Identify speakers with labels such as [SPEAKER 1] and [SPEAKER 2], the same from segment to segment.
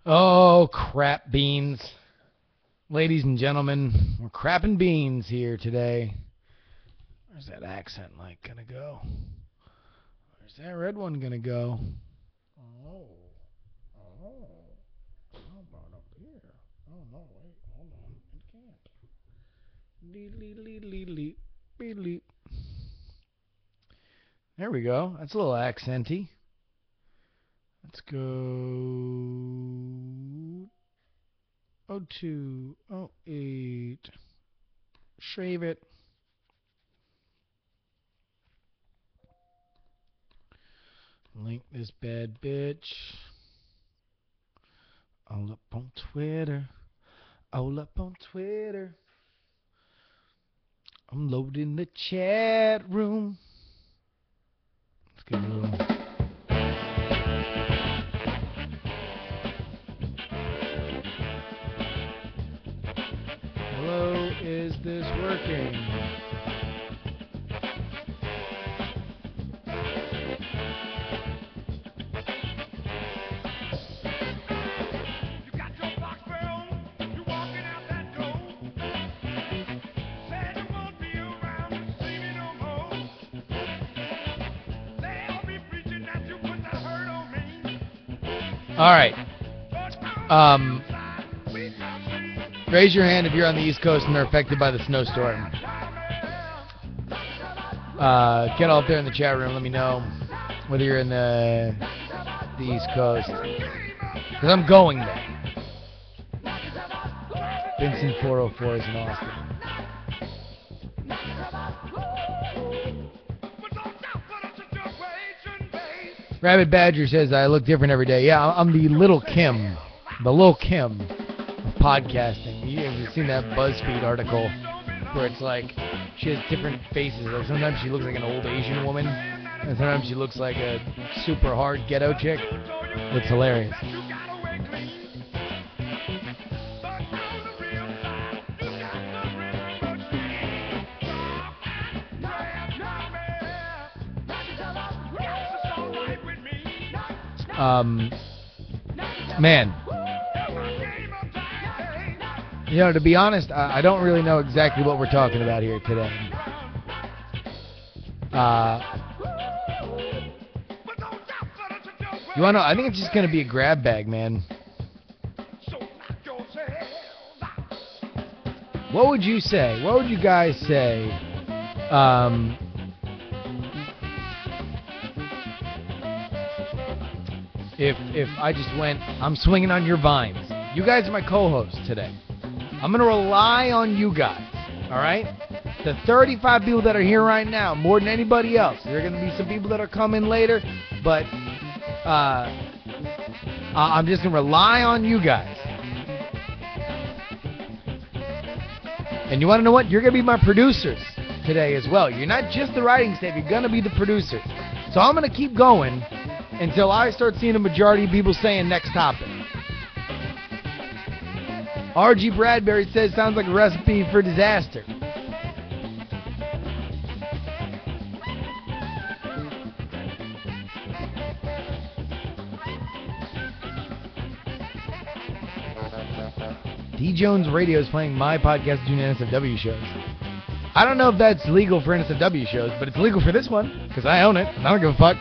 [SPEAKER 1] Oh, crap beans. Ladies and gentlemen, we're crapping beans here today. Where's that accent mic gonna go? Where's that red one gonna go? Oh. How about up here? Oh, no, wait, hold on. It can't. There we go. That's a little accenty. Let's go 02, 08. Shave it. Link this bad bitch. All up on Twitter. All up on Twitter. I'm loading the chat room. Let's get a little. Hello, is this working?
[SPEAKER 2] You got your box on, you walking out that door. Said you won't be around to see me no more. They'll be preaching that you put the hurt on me.
[SPEAKER 1] All right. Raise your hand if you're on the East Coast and are affected by the snowstorm. Get out there in the chat room. Let me know whether you're in the East Coast. Because I'm going there. Vincent 404 is in Austin. Rabbit Badger says, I look different every day. Yeah, I'm the Little Kim. The Lil Kim of podcasting. You've seen that BuzzFeed article where it's like she has different faces. Like sometimes she looks like an old Asian woman, and sometimes she looks like a super hard ghetto chick. It's hilarious. Man. You know, to be honest, I don't really know exactly what we're talking about here today. You want to know? I think it's just going to be a grab bag, man. What would you say? What would you guys say? If I just went, I'm swinging on your vines. You guys are my co-hosts today. I'm going to rely on you guys, all right? The 35 people that are here right now, more than anybody else. There are going to be some people that are coming later, but I'm just going to rely on you guys. And you want to know what? You're going to be my producers today as well. You're not just the writing staff. You're going to be the producers. So I'm going to keep going until I start seeing a majority of people saying next topic. R.G. Bradbury says, sounds like a recipe for disaster. D. Jones Radio is playing my podcast doing NSFW shows. I don't know if that's legal for NSFW shows, but it's legal for this one, because I own it, and I don't give a fuck.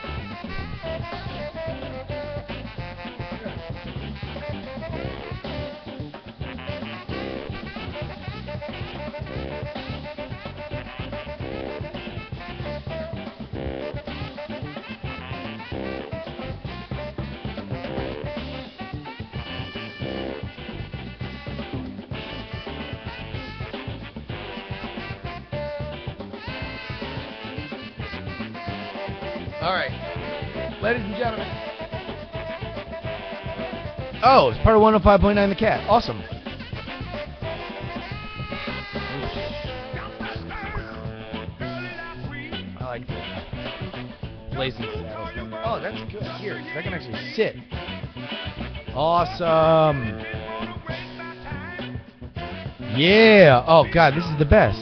[SPEAKER 1] All right, ladies and gentlemen. Oh, it's part of 105.9 The Cat. Awesome. I like this. Blazing saddles. Oh, that's good. Here, I can actually sit. Awesome. Yeah. Oh, God, this is the best.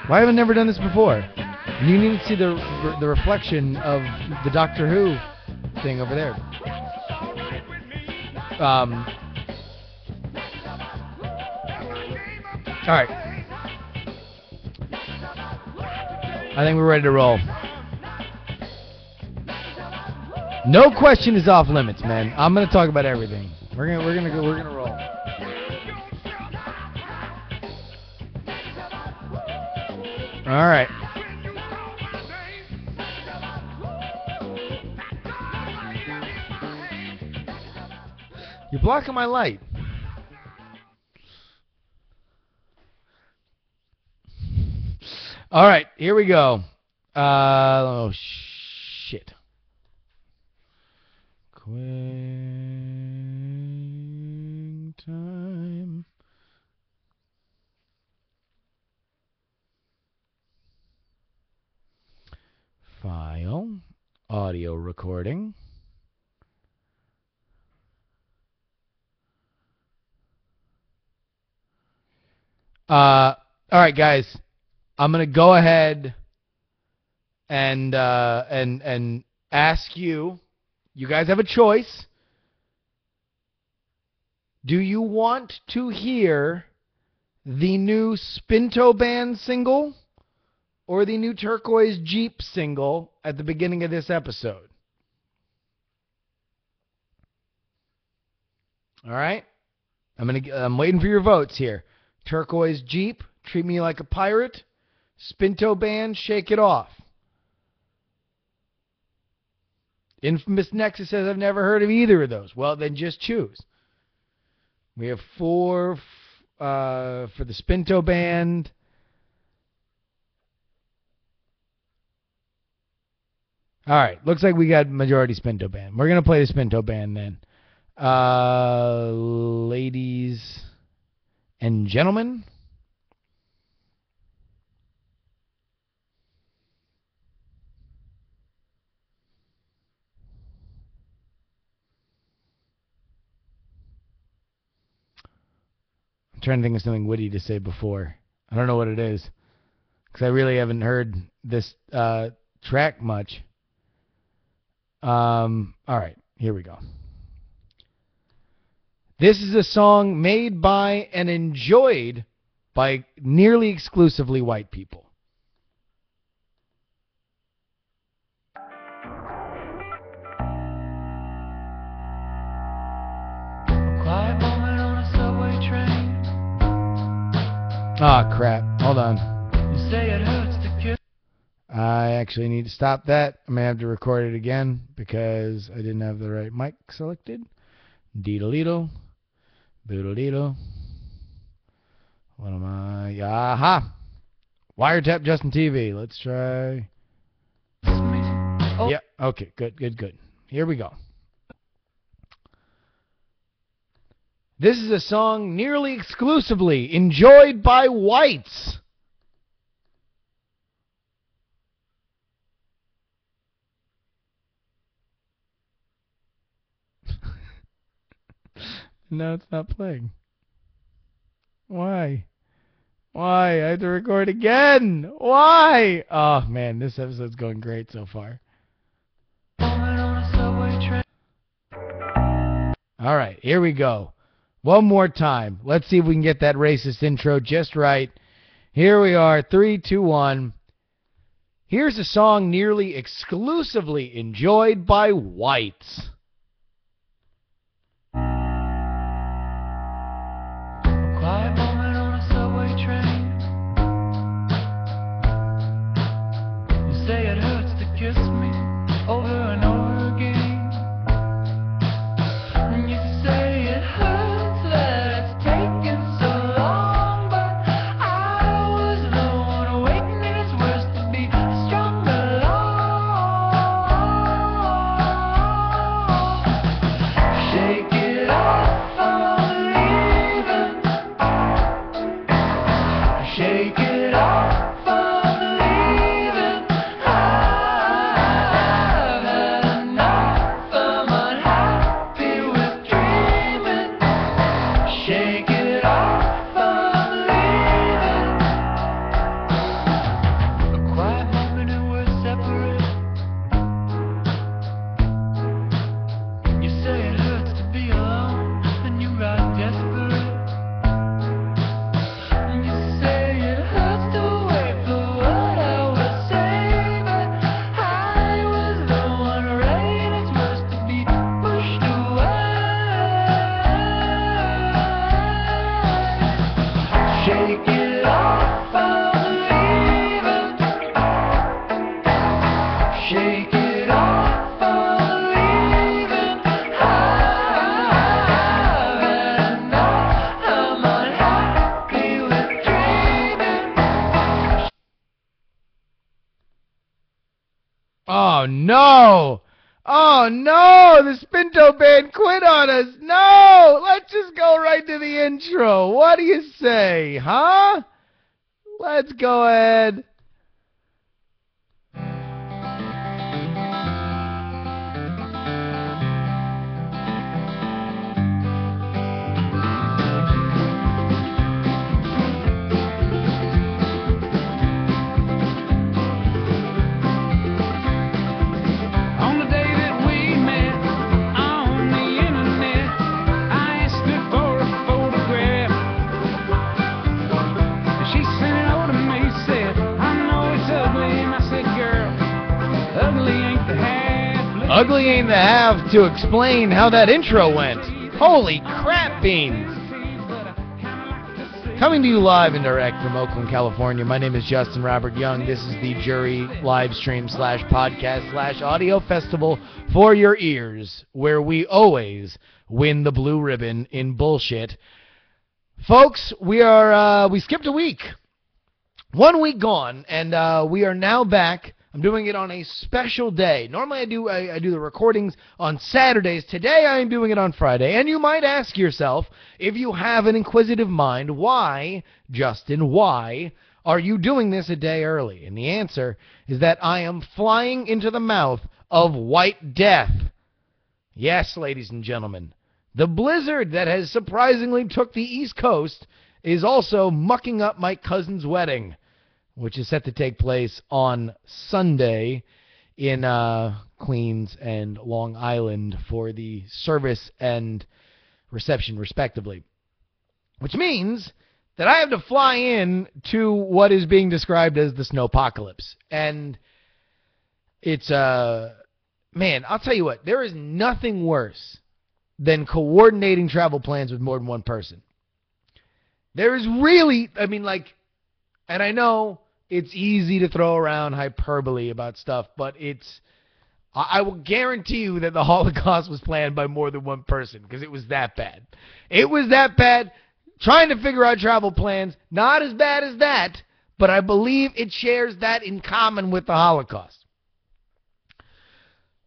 [SPEAKER 1] Why have I never done this before? You need to see the reflection of the Doctor Who thing over there. All right. I think we're ready to roll. No question is off limits, man. I'm gonna talk about everything. We're gonna roll. All right. You're blocking my light. All right, here we go. Oh shit. Quick time. File. Audio recording. All right, guys. I'm gonna go ahead and ask you. You guys have a choice. Do you want to hear the new Spinto Band single or the new Turquoise Jeep single at the beginning of this episode? All right? I'm waiting for your votes here. Turquoise Jeep, Treat Me Like a Pirate. Spinto Band, Shake It Off. Infamous Nexus says, I've never heard of either of those. Well, then just choose. We have 4 for the Spinto Band. All right. Looks like we got majority Spinto Band. We're going to play the Spinto Band then. Ladies and gentlemen. I'm trying to think of something witty to say before. I don't know what it is. Because I really haven't heard this track much. All right. Here we go. This is a song made by and enjoyed by nearly exclusively white people.
[SPEAKER 3] Quiet moment on a subway train.
[SPEAKER 1] Ah, crap. Hold on.
[SPEAKER 3] You say it hurts to kiss.
[SPEAKER 1] I actually need to stop that. I'm going to have to record it again because I didn't have the right mic selected. Deedle-deedle. Boodle-deedle. What am I? Aha! Wiretap Justin TV. Let's try.
[SPEAKER 3] Oh.
[SPEAKER 1] Yeah, okay, good. Here we go. This is a song nearly exclusively enjoyed by whites. No, it's not playing. Why? I have to record again. Why? Oh, man, this episode's going great so far. All right, here we go. One more time. Let's see if we can get that racist intro just right. Here we are, 3, 2, 1. Here's a song nearly exclusively enjoyed by whites.
[SPEAKER 3] Quiet moment on a subway train. You say it hurts to kiss me over and over again. And you say it hurts that it's taken so long, but I was the one waiting, and it's worse to be strung along.
[SPEAKER 1] Oh, no. Oh, no. The Spinto Band quit on us. No. Let's just go right to the intro. What do you say, huh? Let's go ahead.
[SPEAKER 3] On the day that we met on the internet, I asked her for a photograph. She sent it over to me, said, I know it's ugly. And I said, girl, ugly ain't the half.
[SPEAKER 1] Ugly ain't the half to explain how that intro went. Holy crap beans. Coming to you live and direct from Oakland, California. My name is Justin Robert Young. This is the JuRY live stream / podcast / audio festival for your ears, where we always win the blue ribbon in bullshit. Folks, we skipped a week. 1 week gone, and we are now back. I'm doing it on a special day. Normally I do the recordings on Saturdays. Today I am doing it on Friday. And you might ask yourself, if you have an inquisitive mind, why, Justin, why are you doing this a day early? And the answer is that I am flying into the mouth of White Death. Yes, ladies and gentlemen, the blizzard that has surprisingly took the East Coast is also mucking up my cousin's wedding, which is set to take place on Sunday in Queens and Long Island for the service and reception, respectively. Which means that I have to fly in to what is being described as the snowpocalypse. And it's, man, I'll tell you what, there is nothing worse than coordinating travel plans with more than one person. There is really, I mean, like, and I know it's easy to throw around hyperbole about stuff, but I will guarantee you that the Holocaust was planned by more than one person, because it was that bad. It was that bad. Trying to figure out travel plans, not as bad as that, but I believe it shares that in common with the Holocaust.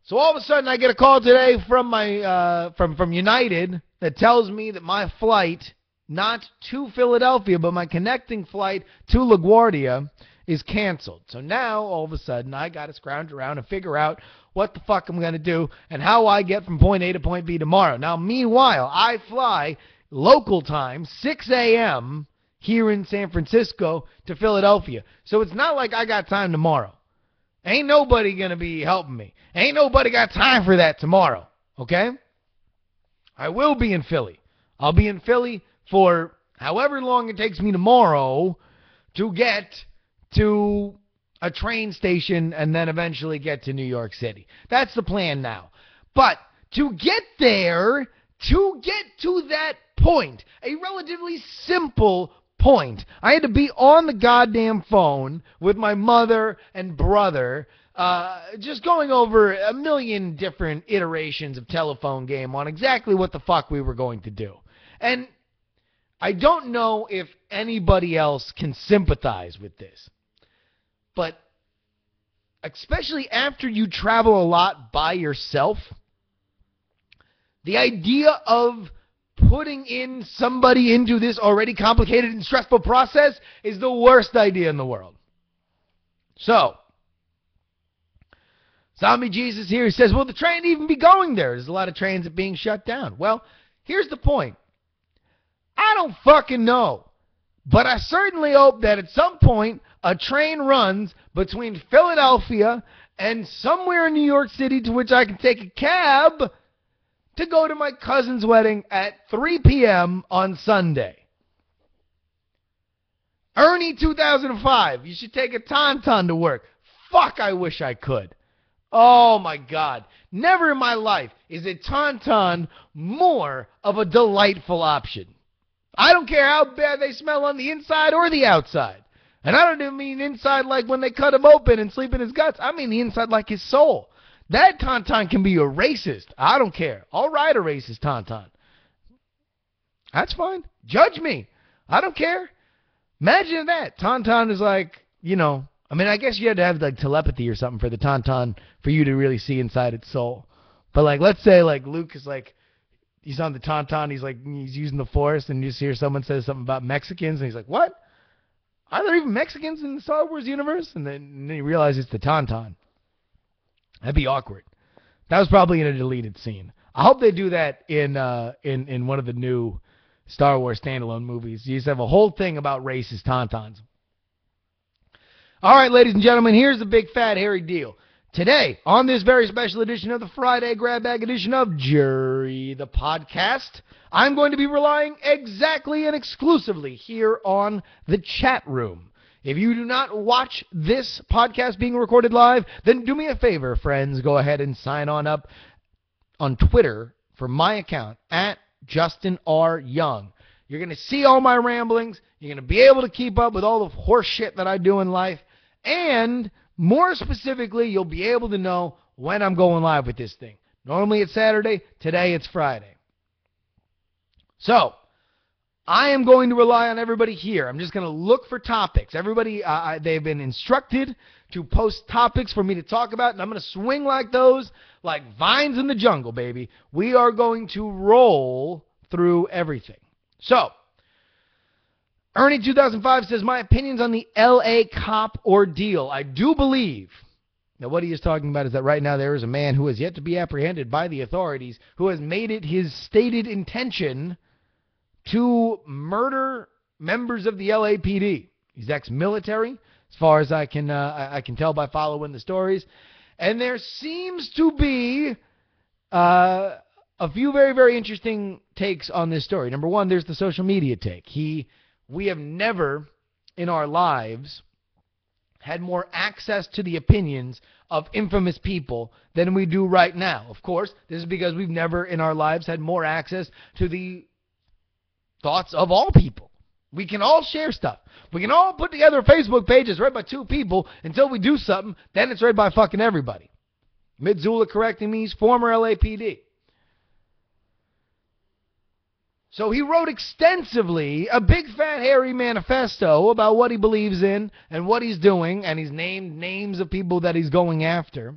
[SPEAKER 1] So all of a sudden I get a call today from my from United that tells me that my flight, not to Philadelphia, but my connecting flight to LaGuardia, is canceled. So now, all of a sudden, I got to scrounge around and figure out what the fuck I'm going to do and how I get from point A to point B tomorrow. Now, meanwhile, I fly local time, 6 a.m. here in San Francisco to Philadelphia. So it's not like I got time tomorrow. Ain't nobody going to be helping me. Ain't nobody got time for that tomorrow, okay? I will be in Philly. I'll be in Philly for however long it takes me tomorrow to get to a train station and then eventually get to New York City. That's the plan now. But to get there, to get to that point, a relatively simple point, I had to be on the goddamn phone with my mother and brother, just going over a million different iterations of telephone game on exactly what the fuck we were going to do. And I don't know if anybody else can sympathize with this, but especially after you travel a lot by yourself, the idea of putting in somebody into this already complicated and stressful process is the worst idea in the world. So, Zombie Jesus here, he says, will the train even be going there? There's a lot of trains that are being shut down. Well, here's the point. I don't fucking know. But I certainly hope that at some point a train runs between Philadelphia and somewhere in New York City to which I can take a cab to go to my cousin's wedding at 3 p.m. on Sunday. Ernie 2005, you should take a Tauntaun to work. Fuck, I wish I could. Oh my God. Never in my life is a Tauntaun more of a delightful option. I don't care how bad they smell on the inside or the outside. And I don't even mean inside like when they cut him open and sleep in his guts. I mean the inside like his soul. That Tauntaun can be a racist. I don't care. I'll ride a racist Tauntaun. That's fine. Judge me. I don't care. Imagine that. Tauntaun is like, you know, I mean, I guess you had to have like telepathy or something for the Tauntaun for you to really see inside its soul. But like, let's say like Luke is like, he's on the Tauntaun, he's using the Force, and you just hear someone say something about Mexicans, and he's like, what? Are there even Mexicans in the Star Wars universe? And then you realize it's the Tauntaun. That'd be awkward. That was probably in a deleted scene. I hope they do that in one of the new Star Wars standalone movies. You just have a whole thing about racist Tauntauns. All right, ladies and gentlemen, here's the big fat hairy deal. Today, on this very special edition of the Friday Grab Bag edition of JuRY, the podcast, I'm going to be relying exactly and exclusively here on the chat room. If you do not watch this podcast being recorded live, then do me a favor, friends. Go ahead and sign on up on Twitter for my account, at Justin R. Young. You're going to see all my ramblings. You're going to be able to keep up with all the horse shit that I do in life. And more specifically, you'll be able to know when I'm going live with this thing. Normally it's Saturday. Today it's Friday. So, I am going to rely on everybody here. I'm just going to look for topics. Everybody, they've been instructed to post topics for me to talk about, and I'm going to swing like those, like vines in the jungle, baby. We are going to roll through everything. So, Ernie 2005 says, my opinions on the L.A. cop ordeal. I do believe that what he is talking about is that right now there is a man who has yet to be apprehended by the authorities who has made it his stated intention to murder members of the LAPD. He's ex-military, as far as I can tell by following the stories. And there seems to be a few very, very interesting takes on this story. Number one, there's the social media take. We have never in our lives had more access to the opinions of infamous people than we do right now. Of course, this is because we've never in our lives had more access to the thoughts of all people. We can all share stuff. We can all put together Facebook pages read by two people until we do something, then it's read by fucking everybody. Midzula correcting me, he's former LAPD. So he wrote extensively a big fat hairy manifesto about what he believes in and what he's doing, and he's named names of people that he's going after.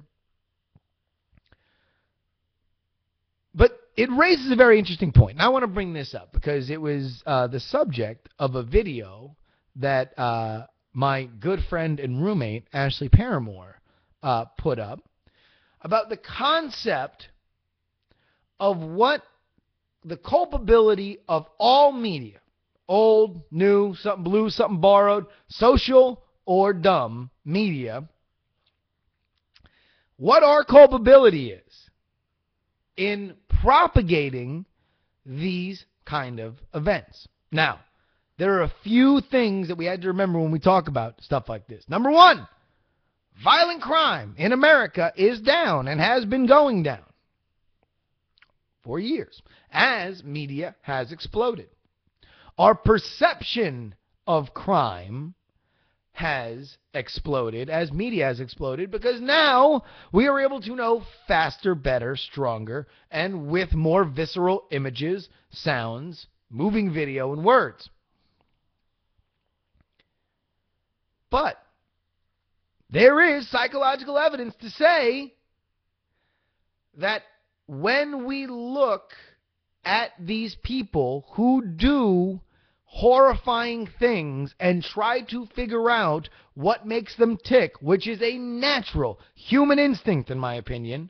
[SPEAKER 1] But it raises a very interesting point. And I want to bring this up because it was the subject of a video that my good friend and roommate, Ashley Paramore, put up about the concept of what the culpability of all media, old, new, something blue, something borrowed, social or dumb media, what our culpability is in propagating these kind of events. Now, there are a few things that we had to remember when we talk about stuff like this. Number one, violent crime in America is down and has been going down for years as media has exploded. Our perception of crime has exploded as media has exploded because now we are able to know faster, better, stronger, and with more visceral images, sounds, moving video, and words. But there is psychological evidence to say that when we look at these people who do horrifying things and try to figure out what makes them tick, which is a natural human instinct, in my opinion,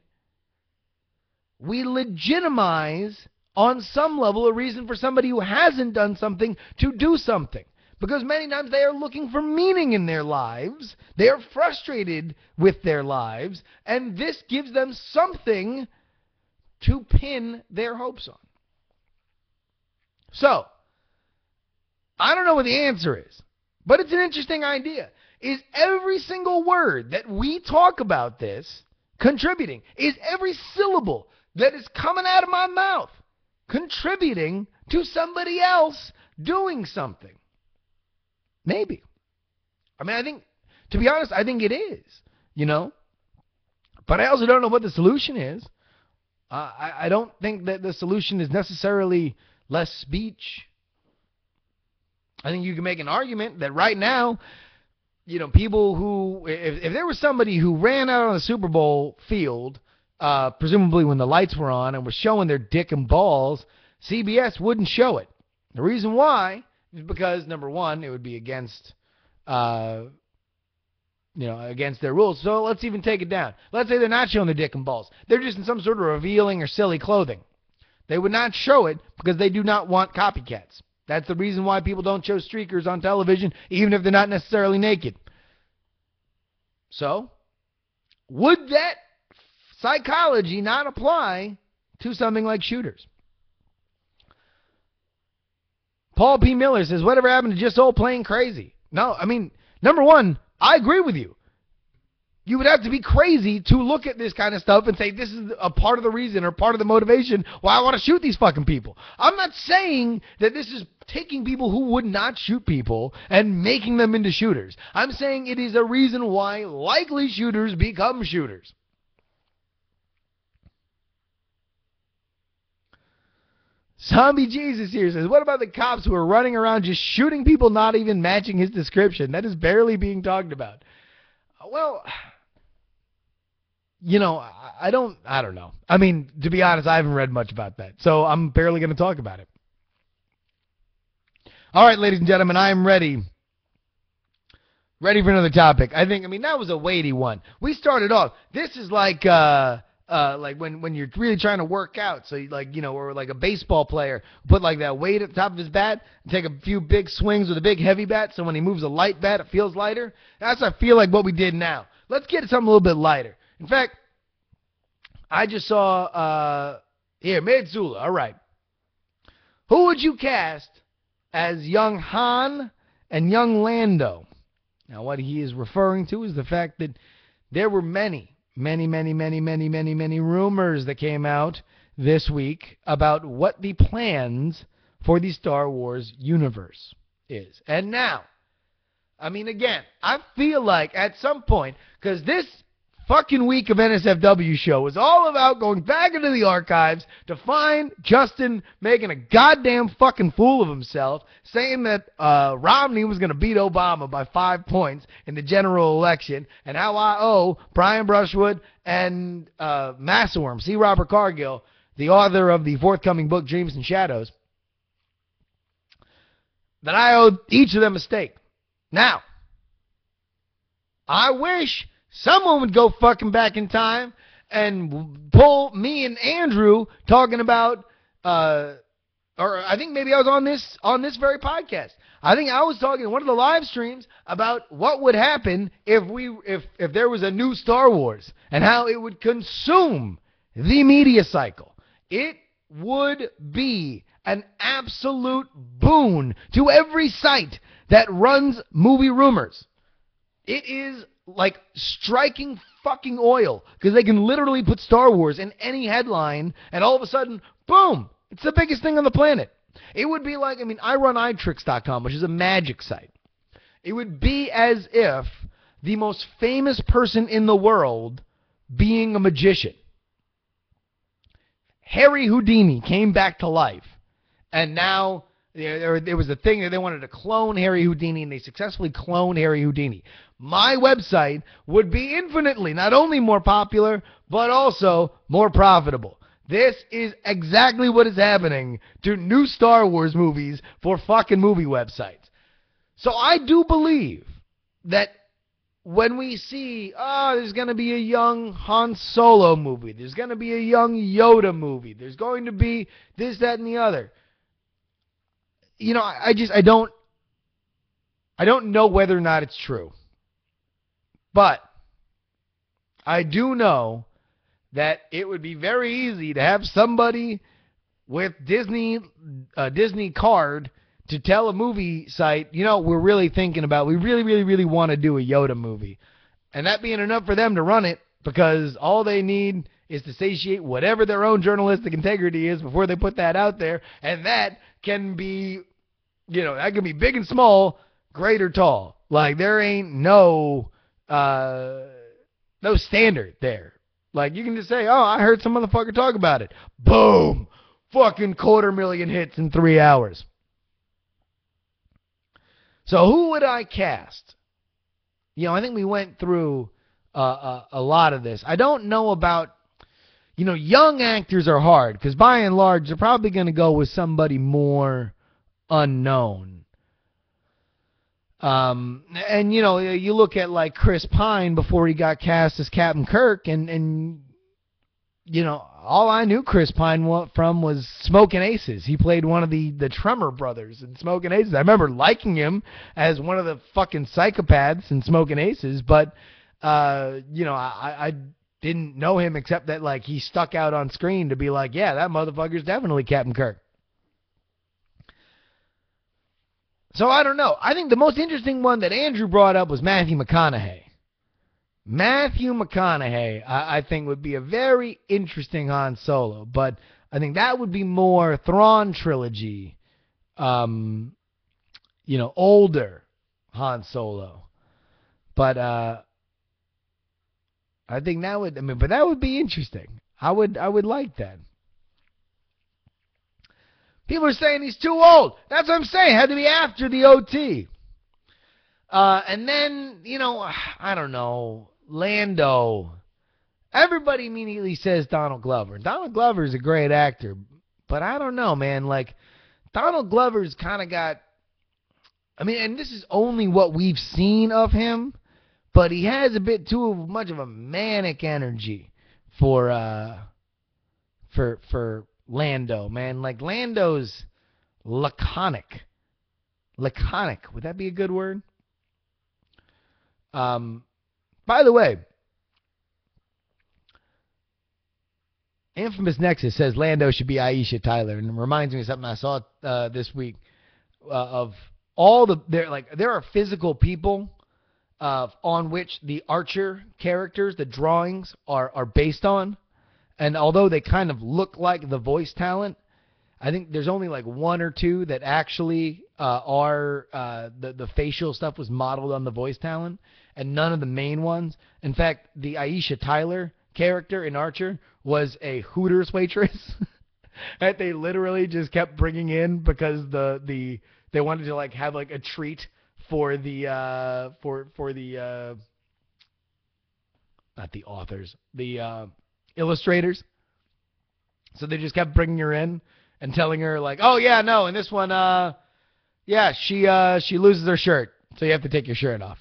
[SPEAKER 1] we legitimize on some level a reason for somebody who hasn't done something to do something. Because many times they are looking for meaning in their lives, they are frustrated with their lives, and this gives them something to pin their hopes on. So, I don't know what the answer is, but it's an interesting idea. Is every single word that we talk about this contributing? Is every syllable that is coming out of my mouth contributing to somebody else doing something? Maybe. I mean, I think, to be honest, I think it is, you know. But I also don't know what the solution is. I don't think that the solution is necessarily less speech. I think you can make an argument that right now, people who, if there was somebody who ran out on the Super Bowl field, presumably when the lights were on, and was showing their dick and balls, CBS wouldn't show it. The reason why is because, number one, it would be against against their rules. So let's even take it down. Let's say they're not showing their dick and balls. They're just in some sort of revealing or silly clothing. They would not show it because they do not want copycats. That's the reason why people don't show streakers on television, even if they're not necessarily naked. So, would that psychology not apply to something like shooters? Paul P. Miller says, whatever happened to just old playing crazy? No, I mean, number one, I agree with you. You would have to be crazy to look at this kind of stuff and say this is a part of the reason or part of the motivation why I want to shoot these fucking people. I'm not saying that this is taking people who would not shoot people and making them into shooters. I'm saying it is a reason why likely shooters become shooters. Zombie Jesus here says, what about the cops who are running around just shooting people not even matching his description? That is barely being talked about. Well, I don't know. I mean, to be honest, I haven't read much about that, so I'm barely going to talk about it. All right, ladies and gentlemen, I am ready. Ready for another topic. That was a weighty one. We started off. This is like when you're really trying to work out, so or like a baseball player, put like that weight at the top of his bat, and take a few big swings with a big heavy bat, so when he moves a light bat, it feels lighter. I feel like what we did now. Let's get something a little bit lighter. In fact, I just saw, Medzula, all right. Who would you cast as young Han and young Lando? Now, what he is referring to is the fact that there were many rumors that came out this week about what the plans for the Star Wars universe is. And now, again, I feel like at some point, because this fucking week of NSFW show was all about going back into the archives to find Justin making a goddamn fucking fool of himself, saying that Romney was going to beat Obama by 5 points in the general election, and how I owe Brian Brushwood and Massaworm, C. Robert Cargill, the author of the forthcoming book Dreams and Shadows, that I owed each of them a steak. Now, I wish someone would go fucking back in time and pull me and Andrew talking about, or I think maybe I was on this very podcast. I think I was talking in one of the live streams about what would happen if there was a new Star Wars and how it would consume the media cycle. It would be an absolute boon to every site that runs movie rumors. It is like striking fucking oil, because they can literally put Star Wars in any headline and all of a sudden, boom, it's the biggest thing on the planet. It would be like, I run iTricks.com, which is a magic site. It would be as if the most famous person in the world being a magician, Harry Houdini, came back to life, and now there was a thing that they wanted to clone Harry Houdini, and they successfully cloned Harry Houdini. My website would be infinitely not only more popular, but also more profitable. This is exactly what is happening to new Star Wars movies for fucking movie websites. So I do believe that when we see, there's going to be a young Han Solo movie, there's going to be a young Yoda movie, there's going to be this, that, and the other. I don't know whether or not it's true. But I do know that it would be very easy to have somebody with Disney card to tell a movie site, we're really thinking about, we really, really, really want to do a Yoda movie. And that being enough for them to run it, because all they need is to satiate whatever their own journalistic integrity is before they put that out there. And that can be, that can be big and small, great or tall. Like, there ain't no standard there. Like, you can just say, I heard some motherfucker talk about it. Boom! Fucking 250,000 hits in 3 hours. So who would I cast I think we went through a lot of this. I don't know about, young actors are hard because by and large they're probably going to go with somebody more unknown. And you look at like Chris Pine before he got cast as Captain Kirk, and all I knew Chris Pine from was Smoking Aces. He played one of the Tremor brothers in Smoking Aces. I remember liking him as one of the fucking psychopaths in Smoking Aces, but I didn't know him except that like he stuck out on screen to be like, yeah, that motherfucker's definitely Captain Kirk. So I don't know. I think the most interesting one that Andrew brought up was Matthew McConaughey. Matthew McConaughey, I think, would be a very interesting Han Solo, but I think that would be more Thrawn trilogy, older Han Solo. But I think that would be interesting. I would like that. People are saying he's too old. That's what I'm saying. It had to be after the OT. And then, I don't know, Lando. Everybody immediately says Donald Glover. Donald Glover is a great actor, but I don't know, man. Like, Donald Glover's kind of got, and this is only what we've seen of him, but he has a bit too much of a manic energy for Lando, man. Like, Lando's laconic. Laconic. Would that be a good word? By the way, Infamous Nexus says Lando should be Aisha Tyler, and it reminds me of something I saw this week of all there are physical people on which the Archer characters, the drawings are based on, and although they kind of look like the voice talent, I think there's only like one or two that actually are the facial stuff was modeled on the voice talent, and none of the main ones. In fact, the Aisha Tyler character in Archer was a Hooters waitress that they literally just kept bringing in because they wanted to like have like a treat for the not the authors, the illustrators. So they just kept bringing her in and telling her like, oh yeah, no, in this one, she loses her shirt, so you have to take your shirt off.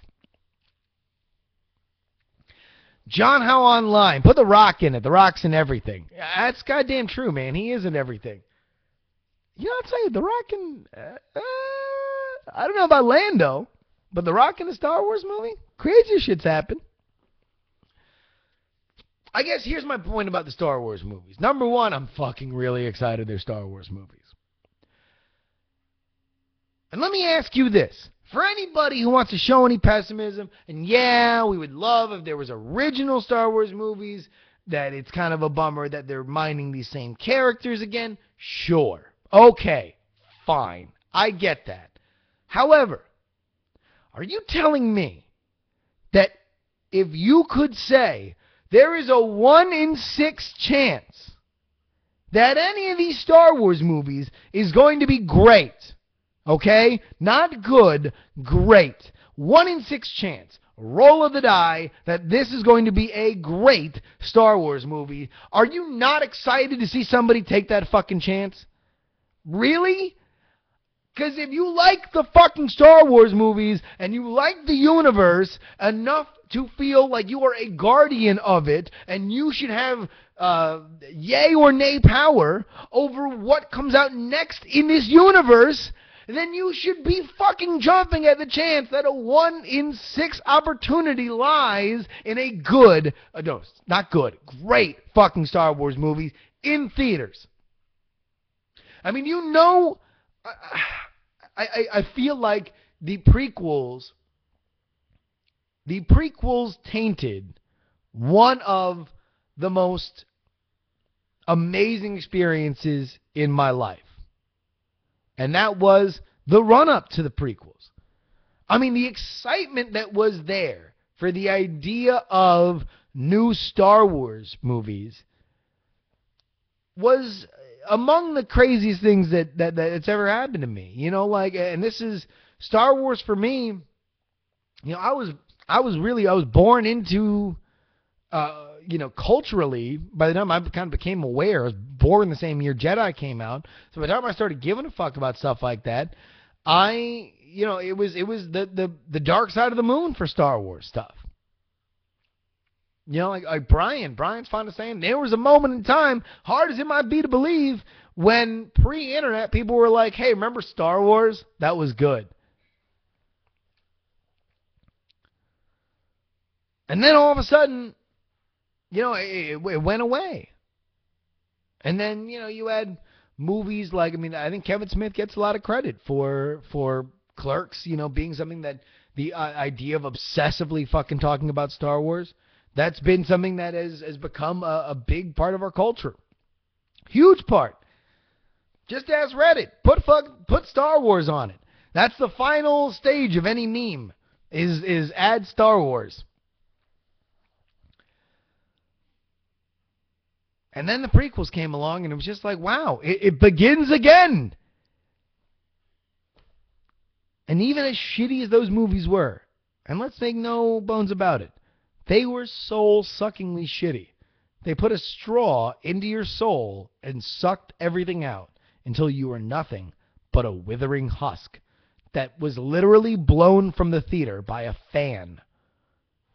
[SPEAKER 1] John Howe Online, put The Rock in it. The Rock's in everything. That's goddamn true, man. He is in everything. I'll tell you, The Rock in, I don't know about Lando, but The Rock in a Star Wars movie? Crazy shit's happened. I guess here's my point about the Star Wars movies. Number one, I'm fucking really excited they're Star Wars movies. And let me ask you this. For anybody who wants to show any pessimism, and yeah, we would love if there was original Star Wars movies, that it's kind of a bummer that they're mining these same characters again, sure. Okay, fine. I get that. However, are you telling me that if you could say there is a 1 in 6 chance that any of these Star Wars movies is going to be great, okay? Not good, great. 1 in 6 chance, roll of the die, that this is going to be a great Star Wars movie. Are you not excited to see somebody take that fucking chance? Really? Because if you like the fucking Star Wars movies and you like the universe enough to feel like you are a guardian of it and you should have yay or nay power over what comes out next in this universe, then you should be fucking jumping at the chance that a 1 in 6 opportunity lies in a good, no, not good, great fucking Star Wars movie in theaters. I mean, I feel like the prequels tainted one of the most amazing experiences in my life. And that was the run-up to the prequels. I mean, the excitement that was there for the idea of new Star Wars movies was among the craziest things that it's ever happened to me. And this is Star Wars for me. I was I was born into, culturally, by the time I kind of became aware, I was born the same year Jedi came out. So by the time I started giving a fuck about stuff like that, it was the dark side of the moon for Star Wars stuff. Like Brian's fond of saying, there was a moment in time, hard as it might be to believe, when pre-internet people were like, hey, remember Star Wars? That was good. And then all of a sudden, it went away. And then, you had movies like, I think Kevin Smith gets a lot of credit for Clerks, being something that the idea of obsessively fucking talking about Star Wars, that's been something that has become a big part of our culture. Huge part. Just ask Reddit. Put Star Wars on it. That's the final stage of any meme, is add Star Wars. And then the prequels came along, and it was just like, wow, it begins again. And even as shitty as those movies were, and let's make no bones about it, they were soul-suckingly shitty. They put a straw into your soul and sucked everything out until you were nothing but a withering husk that was literally blown from the theater by a fan.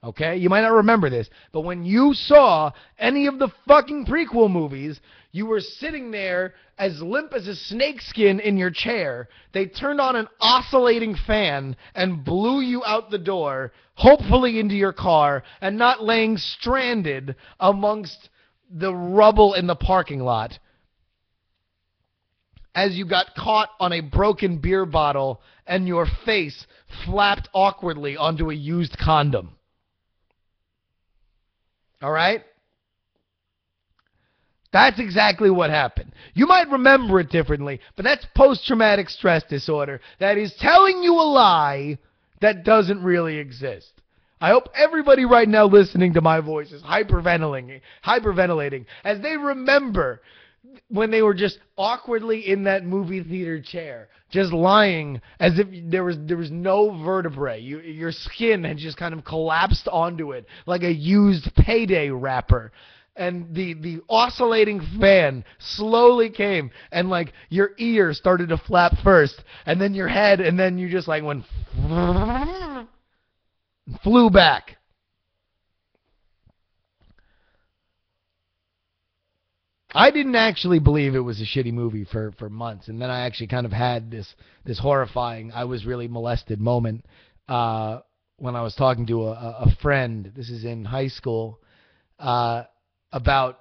[SPEAKER 1] Okay? You might not remember this, but when you saw any of the fucking prequel movies, you were sitting there as limp as a snakeskin in your chair. They turned on an oscillating fan and blew you out the door, hopefully into your car, and not laying stranded amongst the rubble in the parking lot as you got caught on a broken beer bottle and your face flapped awkwardly onto a used condom. All right? That's exactly what happened. You might remember it differently, but that's post-traumatic stress disorder that is telling you a lie that doesn't really exist. I hope everybody right now listening to my voice is hyperventilating as they remember when they were just awkwardly in that movie theater chair, just lying as if there was no vertebrae. Your skin had just kind of collapsed onto it like a used payday wrapper. And the oscillating fan slowly came, and like your ear started to flap first, and then your head, and then you just like went flew back. I didn't actually believe it was a shitty movie for months, and then I actually kind of had this horrifying, I was really molested moment when I was talking to a friend. This is in high school, about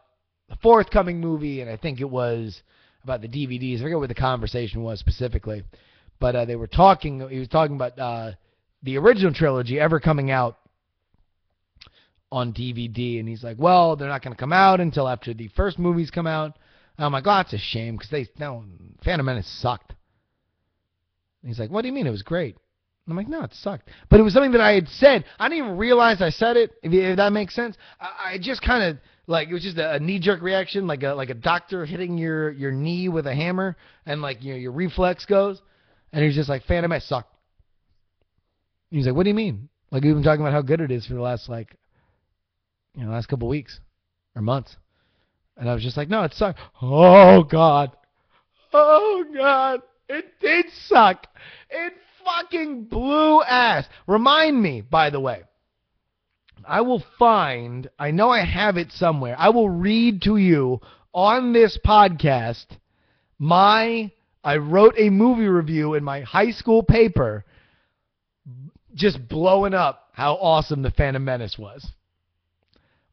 [SPEAKER 1] the forthcoming movie, and I think it was about the DVDs. I forget what the conversation was specifically, but he was talking about the original trilogy ever coming out on DVD, and he's like, well, they're not going to come out until after the first movies come out. And I'm like, oh, that's a shame, because Phantom Menace sucked. And he's like, what do you mean? It was great. And I'm like, no, it sucked. But it was something that I had said. I didn't even realize I said it, if that makes sense. I just kind of, like, it was just a knee-jerk reaction, like a doctor hitting your knee with a hammer, and like your reflex goes, and he's just like, Phantom Menace sucked. And he's like, what do you mean? Like, we've been talking about how good it is for the last, last couple weeks or months. And I was just like, no, it sucked. Oh, God. Oh, God. It did suck. It fucking blew ass. Remind me, by the way. I know I have it somewhere. I will read to you on this podcast I wrote a movie review in my high school paper just blowing up how awesome the Phantom Menace was.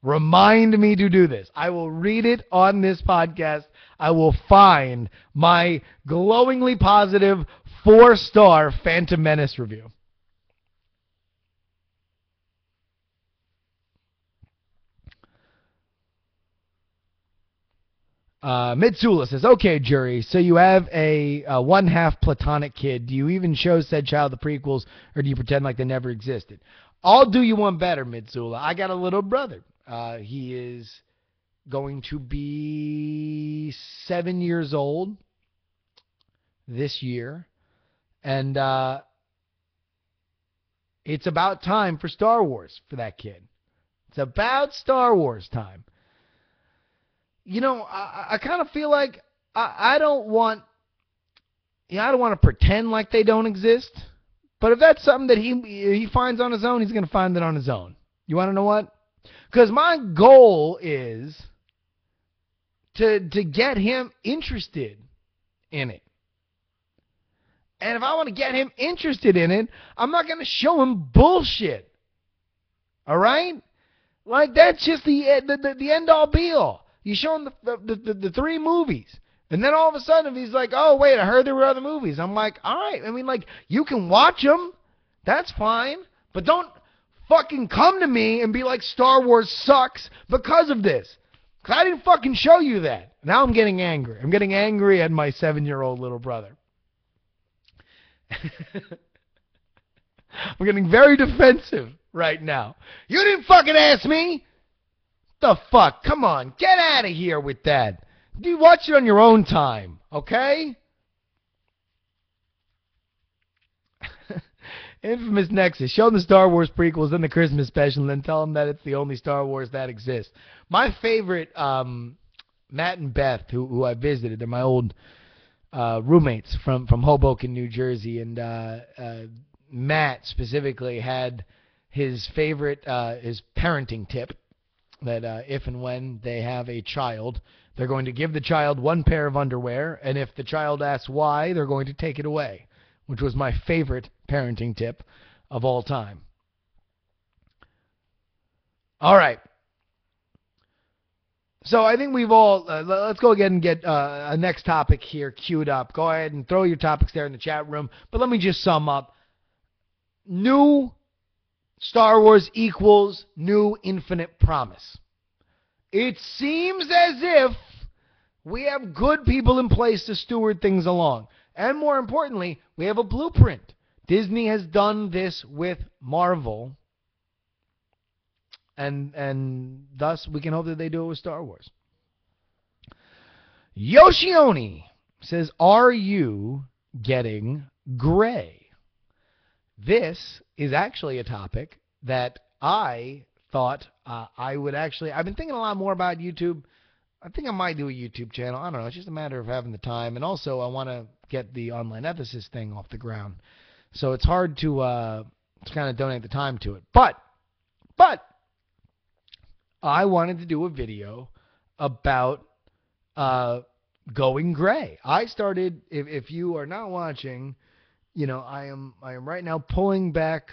[SPEAKER 1] Remind me to do this. I will read it on this podcast. I will find my glowingly positive 4-star Phantom Menace review. Mitsula says, okay, JuRY, so you have a one-half platonic kid. Do you even show said child the prequels, or do you pretend like they never existed? I'll do you one better, Mitsula. I got a little brother. He is going to be 7 years old this year. And It's about time for Star Wars for that kid. It's about Star Wars time. I kind of feel like I don't want to pretend like they don't exist. But if that's something that he finds on his own, he's going to find it on his own. You want to know what? Because my goal is to get him interested in it. And if I want to get him interested in it, I'm not going to show him bullshit. All right? Like, that's just the end-all, be-all. You show him the 3 movies. And then all of a sudden, if he's like, oh, wait, I heard there were other movies. I'm like, all right. I mean, like, you can watch them. That's fine. But don't fucking come to me and be like, Star Wars sucks because of this. Because I didn't fucking show you that. Now I'm getting angry. I'm getting angry at my 7-year-old little brother. I'm getting very defensive right now. You didn't fucking ask me. The fuck? Come on. Get out of here with that. You watch it on your own time, okay? Infamous Nexus. Show them the Star Wars prequels, then the Christmas special, and then tell them that it's the only Star Wars that exists. My favorite, Matt and Beth, who I visited, they're my old roommates from Hoboken, New Jersey, and Matt specifically had his favorite, his parenting tip, that if and when they have a child, they're going to give the child 1 pair of underwear, and if the child asks why, they're going to take it away, which was my favorite parenting tip of all time. All right. So I think we've all, let's go ahead and get a next topic here queued up. Go ahead and throw your topics there in the chat room. But let me just sum up. New Star Wars equals new Infinite Promise. It seems as if we have good people in place to steward things along. And more importantly, we have a blueprint. Disney has done this with Marvel. And thus, we can hope that they do it with Star Wars. Yoshioni says, are you getting gray? This is actually a topic that I thought I would actually... I've been thinking a lot more about YouTube. I think I might do a YouTube channel. I don't know. It's just a matter of having the time. And also, I want to get the online ethicist thing off the ground. So it's hard to kind of donate the time to it. But I wanted to do a video about going gray. I started, if you are not watching, I am right now pulling back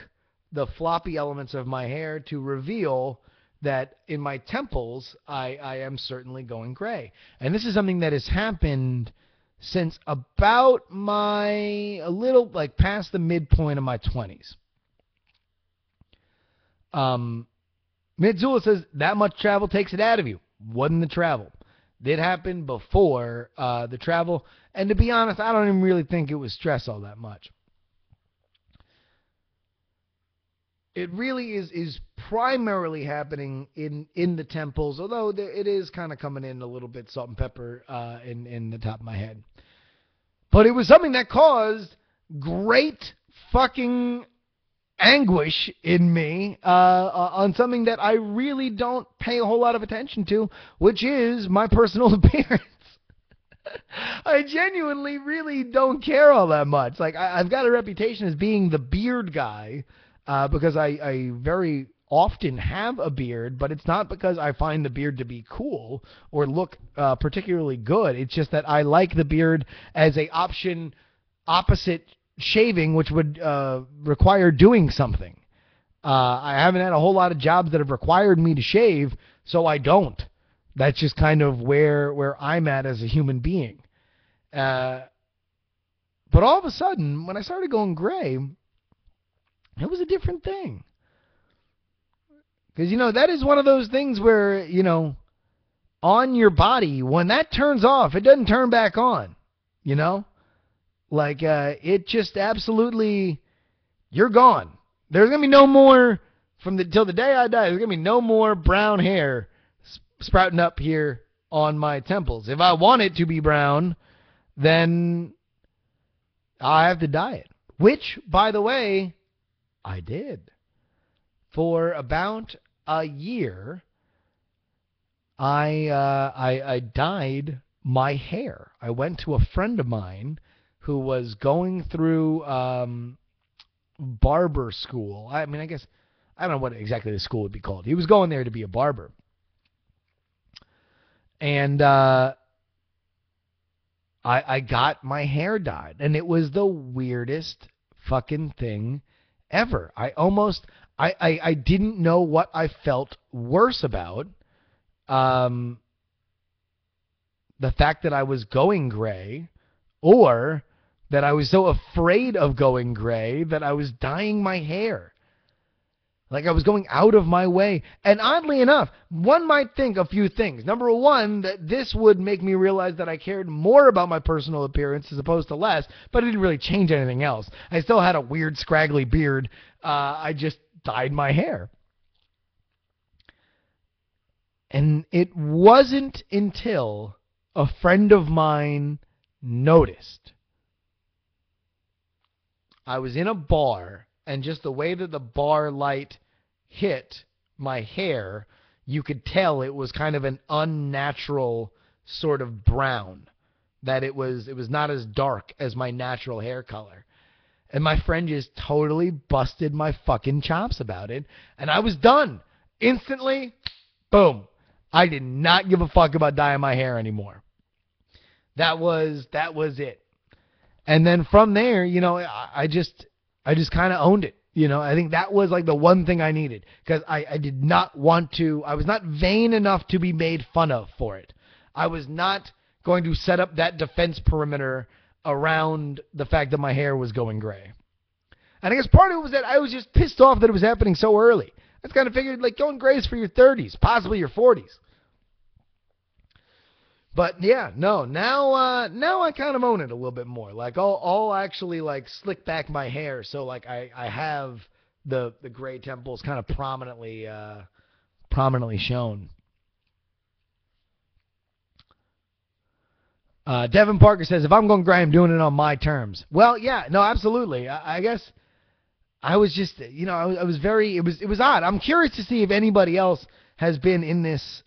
[SPEAKER 1] the floppy elements of my hair to reveal that in my temples, I am certainly going gray. And this is something that has happened since about a little, like, past the midpoint of my 20s. Midzula says, that much travel takes it out of you. Wasn't the travel. Did happen before the travel. And to be honest, I don't even really think it was stress all that much. It really is primarily happening in the temples, although it is kind of coming in a little bit salt and pepper in the top of my head. But it was something that caused great fucking anguish in me on something that I really don't pay a whole lot of attention to, which is my personal appearance. I genuinely really don't care all that much. Like, I've got a reputation as being the beard guy because I very often have a beard, but it's not because I find the beard to be cool or look particularly good. It's just that I like the beard as a option opposite shaving, which would require doing something. I haven't had a whole lot of jobs that have required me to shave, so I don't. That's just kind of where I'm at as a human being. But all of a sudden, when I started going gray, it was a different thing. Because, that is one of those things where, on your body, when that turns off, it doesn't turn back on, Like, it just absolutely, you're gone. There's going to be no more, till the day I die, there's going to be no more brown hair sprouting up here on my temples. If I want it to be brown, then I have to dye it. Which, by the way, I did. For about a year, I dyed my hair. I went to a friend of mine who was going through barber school. I mean, I guess I don't know what exactly the school would be called. He was going there to be a barber, and I got my hair dyed, and it was the weirdest fucking thing ever. I didn't know what I felt worse about. The fact that I was going gray, or that I was so afraid of going gray that I was dyeing my hair. Like I was going out of my way. And oddly enough, one might think a few things. Number one, that this would make me realize that I cared more about my personal appearance as opposed to less, but it didn't really change anything else. I still had a weird, scraggly beard. I just dyed my hair. And it wasn't until a friend of mine noticed. I was in a bar, and just the way that the bar light hit my hair, you could tell it was kind of an unnatural sort of brown. That it was not as dark as my natural hair color. And my friend just totally busted my fucking chops about it, and I was done. Instantly, boom. I did not give a fuck about dyeing my hair anymore. That was it. And then from there, you know, I just kind of owned it. You know, I think that was like the one thing I needed, because I did not want to, I was not vain enough to be made fun of for it. I was not going to set up that defense perimeter around the fact that my hair was going gray. And I guess part of it was that I was just pissed off that it was happening so early. I just kind of figured, like, going gray is for your 30s, possibly your 40s. But yeah, no, now I kind of own it a little bit more. Like I'll actually like slick back my hair so like I have the gray temples kind of prominently shown. Devin Parker says, if I'm going gray, I'm doing it on my terms. Well, yeah, no, absolutely. I guess I was just, you know, I was very, it was odd. I'm curious to see if anybody else has been in this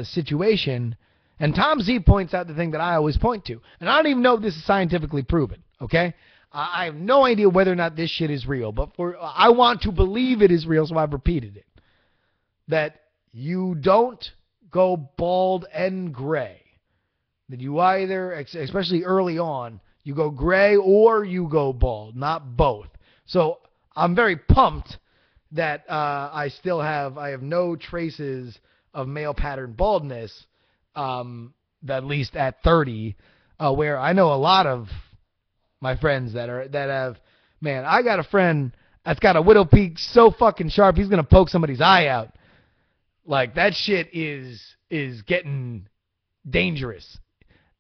[SPEAKER 1] situation. And Tom Z points out the thing that I always point to. And I don't even know if this is scientifically proven, okay? I have no idea whether or not this shit is real, but I want to believe it is real, so I've repeated it. That you don't go bald and gray. That you either, especially early on, you go gray or you go bald, not both. So I'm very pumped that I have no traces of male pattern baldness, at least at 30, where I know a lot of my friends that have, man, I got a friend that's got a widow peak so fucking sharp he's gonna poke somebody's eye out. Like that shit is getting dangerous.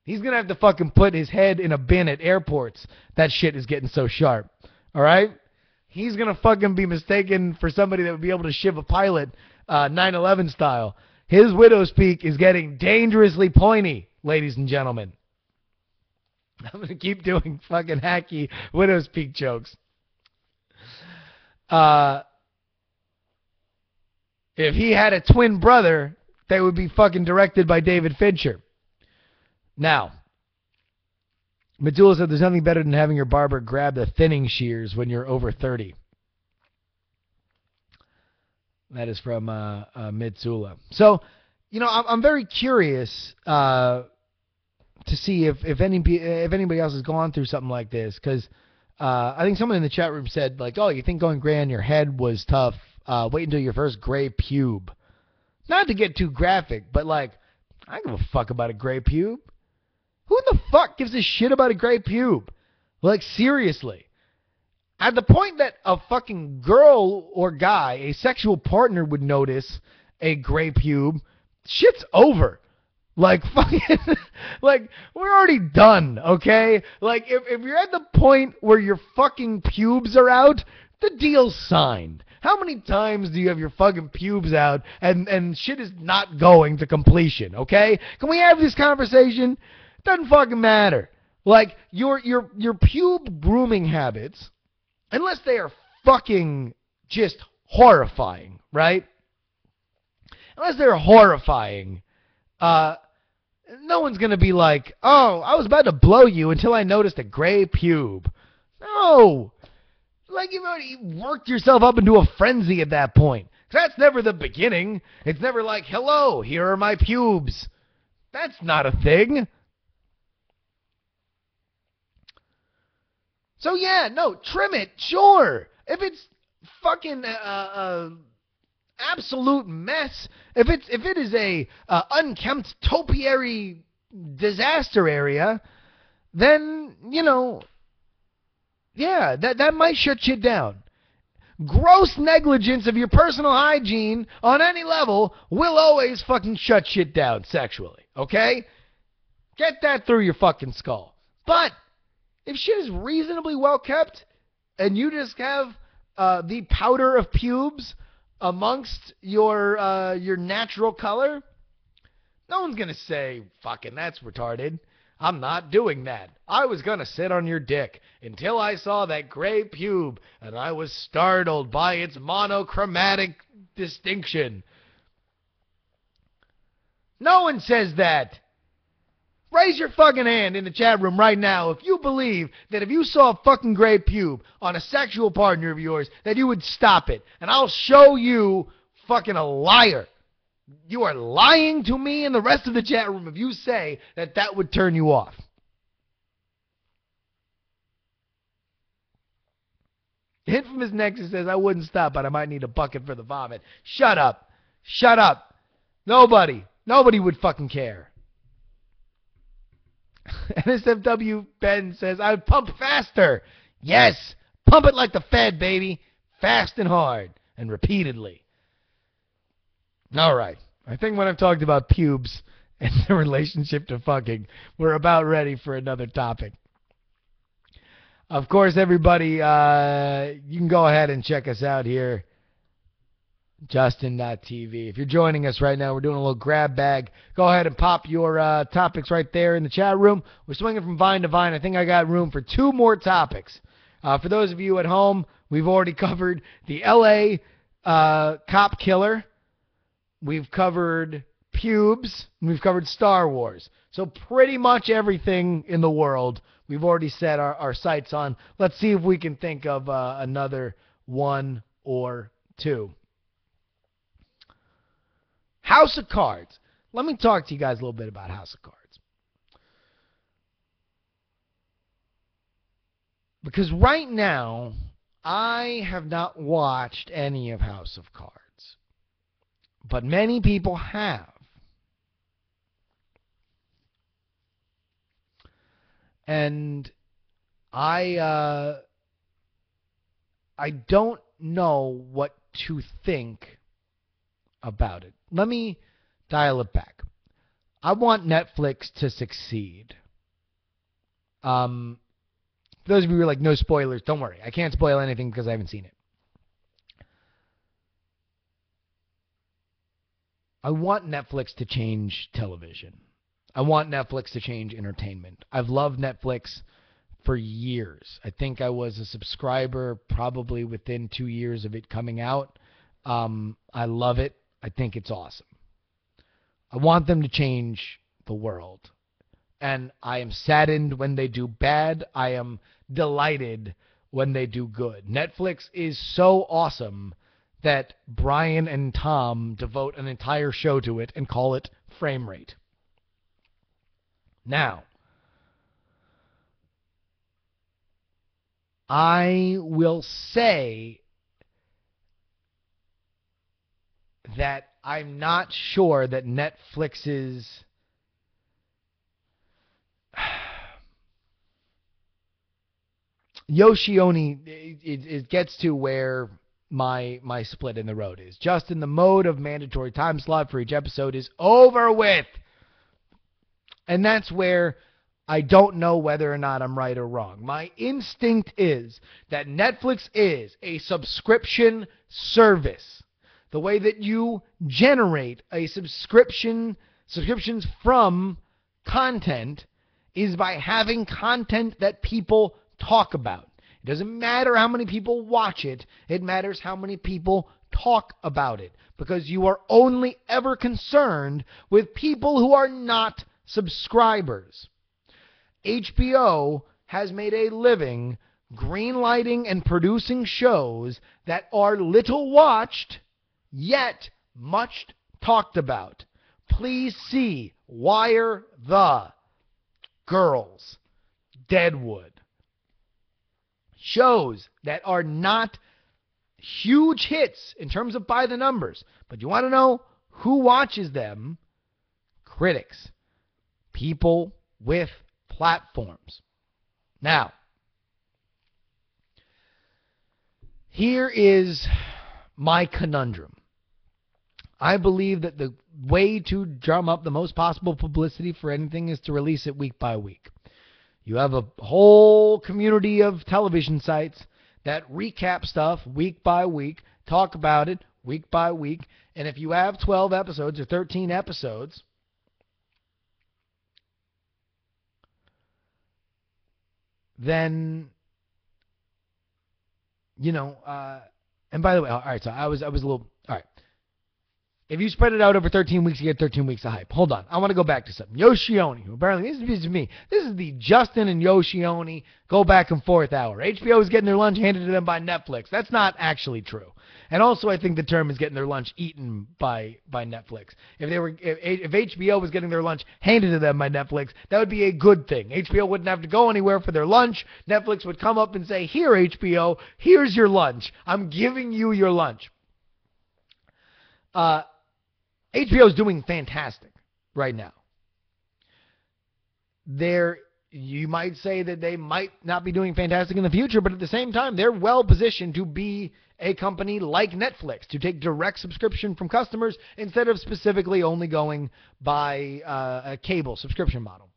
[SPEAKER 1] He's gonna have to fucking put his head in a bin at airports. That shit is getting so sharp. All right, he's gonna fucking be mistaken for somebody that would be able to shiv a pilot, 9/11 style. His widow's peak is getting dangerously pointy, ladies and gentlemen. I'm going to keep doing fucking hacky widow's peak jokes. If he had a twin brother, they would be fucking directed by David Fincher. Now, Medulla said there's nothing better than having your barber grab the thinning shears when you're over 30. That is from Mitsula. So, you know, I'm very curious to see if anybody else has gone through something like this, because I think someone in the chat room said, like, oh, you think going gray on your head was tough? Wait until your first gray pube. Not to get too graphic, but, like, I don't give a fuck about a gray pube. Who the fuck gives a shit about a gray pube? Like, seriously. At the point that a fucking girl or guy, a sexual partner, would notice a gray pube, shit's over. Like, fucking, like, we're already done, okay? Like, if you're at the point where your fucking pubes are out, the deal's signed. How many times do you have your fucking pubes out and shit is not going to completion, okay? Can we have this conversation? Doesn't fucking matter. Like, your pube grooming habits, unless they are fucking just horrifying, right? Unless they're horrifying, no one's going to be like, oh, I was about to blow you until I noticed a gray pube. No. Like, you've already worked yourself up into a frenzy at that point. That's never the beginning. It's never like, hello, here are my pubes. That's not a thing. So yeah, no, trim it, sure. If it's fucking absolute mess, if it is a unkempt topiary disaster area, then, you know, yeah, that might shut shit down. Gross negligence of your personal hygiene on any level will always fucking shut shit down sexually, okay? Get that through your fucking skull. But if shit is reasonably well kept and you just have the powder of pubes amongst your natural color, no one's going to say, fucking, that's retarded. I'm not doing that. I was going to sit on your dick until I saw that gray pube, and I was startled by its monochromatic distinction. No one says that. Raise your fucking hand in the chat room right now if you believe that if you saw a fucking gray pube on a sexual partner of yours, that you would stop it. And I'll show you fucking a liar. You are lying to me and the rest of the chat room if you say that that would turn you off. Infamous Nexus says, I wouldn't stop, but I might need a bucket for the vomit. Shut up. Shut up. Nobody would fucking care. NSFW Ben says, I would pump faster. Yes. Pump it like the Fed, baby. Fast and hard. And repeatedly. All right. I think when I've talked about pubes and their relationship to fucking, we're about ready for another topic. Of course, everybody, you can go ahead and check us out here. Justin.tv. If you're joining us right now, we're doing a little grab bag. Go ahead and pop your topics right there in the chat room. We're swinging from vine to vine. I think I got room for 2 more topics. For those of you at home, we've already covered the LA cop killer. We've covered pubes. We've covered Star Wars. So pretty much everything in the world we've already set our sights on. Let's see if we can think of another 1 or 2. House of Cards. Let me talk to you guys a little bit about House of Cards. Because right now, I have not watched any of House of Cards. But many people have. And I don't know what to think about it. Let me dial it back. I want Netflix to succeed. For those of you who are like, no spoilers, don't worry. I can't spoil anything because I haven't seen it. I want Netflix to change television. I want Netflix to change entertainment. I've loved Netflix for years. I think I was a subscriber probably within 2 years of it coming out. I love it. I think it's awesome. I want them to change the world. And I am saddened when they do bad. I am delighted when they do good. Netflix is so awesome that Brian and Tom devote an entire show to it and call it Frame Rate. Now, I will say that I'm not sure that Netflix's Yoshioni, it gets to where my split in the road is. Justin, the mode of mandatory time slot for each episode is over with. And that's where I don't know whether or not I'm right or wrong. My instinct is that Netflix is a subscription service. The way that you generate a subscriptions from content is by having content that people talk about. It doesn't matter how many people watch it. It matters how many people talk about it, because you are only ever concerned with people who are not subscribers. HBO has made a living greenlighting and producing shows that are little watched, yet much talked about. Please see Wire the Girls, Deadwood. Shows that are not huge hits in terms of by the numbers. But you want to know who watches them? Critics. People with platforms. Now, here is my conundrum. I believe that the way to drum up the most possible publicity for anything is to release it week by week. You have a whole community of television sites that recap stuff week by week, talk about it week by week, and if you have 12 episodes or 13 episodes, then, you know, and by the way, all right, so I was a little, all right. If you spread it out over 13 weeks, you get 13 weeks of hype. Hold on. I want to go back to something. Yoshioni, who apparently, this is me. This is the Justin and Yoshioni go back and forth hour. HBO is getting their lunch handed to them by Netflix. That's not actually true. And also, I think the term is getting their lunch eaten by Netflix. If HBO was getting their lunch handed to them by Netflix, that would be a good thing. HBO wouldn't have to go anywhere for their lunch. Netflix would come up and say, "Here, HBO, here's your lunch. I'm giving you your lunch." HBO is doing fantastic right now. You might say that they might not be doing fantastic in the future, but at the same time, they're well positioned to be a company like Netflix, to take direct subscription from customers instead of specifically only going by a cable subscription model.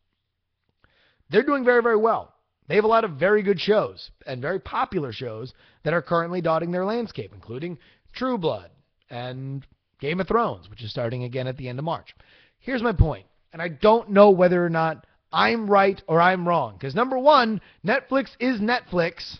[SPEAKER 1] They're doing very, very well. They have a lot of very good shows and very popular shows that are currently dotting their landscape, including True Blood and Game of Thrones, which is starting again at the end of March. Here's my point, and I don't know whether or not I'm right or I'm wrong, because number one, Netflix is Netflix,